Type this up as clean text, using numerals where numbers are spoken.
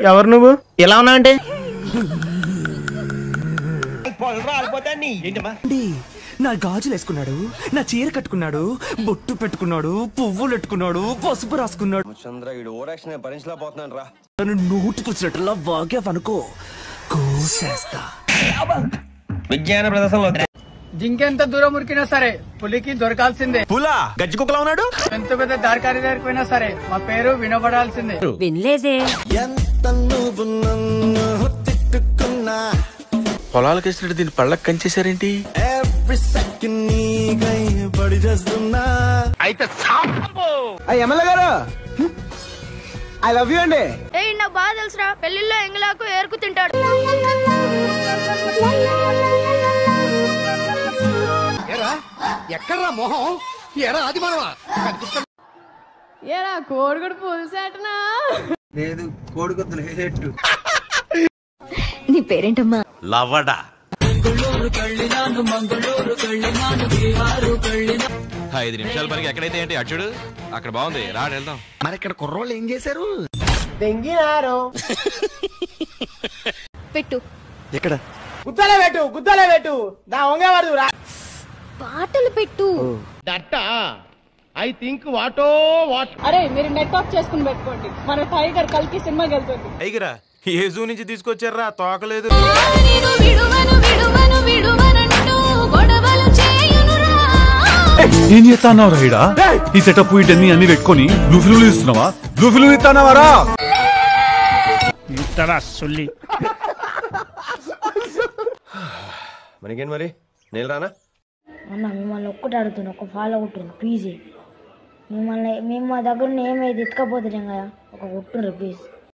ఎవరు నువ్వు ఎలా ఉన్నా అంటే నా గాజులు వేసుకున్నాడు, నా చీర కట్టుకున్నాడు, బొట్టు పెట్టుకున్నాడు, పువ్వులు పెట్టుకున్నాడు, పసుపు రాసుకున్నాడు. నోటికి వచ్చినట్టులా వాగావనుకో కోసేస్తా. విజ్ఞాన ప్రదర్శనలో జింకెంత దూరం ఉరికినా సరే పులికి దొరకాల్సిందే. పులా గజ్జి కుక్కలా ఉన్నాడు. ఎంత పెద్ద దారికారి దగ్గరికి పోయినా సరే మా పేరు వినబడాల్సిందే. వినలేదే. పొలాలకు వేసినట్టు దీన్ని పళ్ళకి కంచేశారేంటి? ఎమ్మెల్యే గారు ఐ లవ్ యూ అండి. నాకు బాగా తెలుసురా, పెళ్లిలో ఎంగిలాకు ఏరుకు తింటాడు. ఎక్కడ్రా మొహం? ఎరా అది మనవా? ఏరా కోడిగుడు పులుసేటనా? లేదు కోడిగుడ్డు లేటు. నీ పేరేంటమ్మా? లవడా. 5 నిమిషాల పనికి ఎక్కడైతే ఏంటి అచ్చుడు అక్కడ బాగుంది రాడు వెళ్దాం. మరి ఇక్కడ కుర్రోళ్ళు ఏం చేశారు? దెంగినారు. పెట్టు. ఎక్కడ? గుద్దలే పెట్టు దా వంగవాడు రా. పాటలు పెట్టు. ఐ థింక్ వాటో వాట్. అరే మీరు నెట్ ఆఫ్ చేసుకుని పెట్టుకోండి, మన టైగర్ కల్కి సినిమాకి వెళ్తుంది. టైగరా? ఏ జూ నుంచి తీసుకొచ్చారా? తోకలేదు. ఏం చేస్తాన్నావు రైడా? ఈ సెటప్ ఇటన్నీ అన్ని పెట్టుకొని బ్లూ ఫిల్మ్ ఇస్తున్నావా? బ్లూ ఫిల్మ్ ఇస్తానావారా? మనకేంటి మరి నేను రానా? అన్న మిమ్మల్ని ఒక్కటి అడుగుతున్నా, ఒక ఫాలో కొట్టుండ్రు ప్లీజ్. మేము మా దగ్గర ఏమైతే ఎత్తుకపోతున్నాం కదా, ఒక కొట్టుండ్రు ప్లీజ్.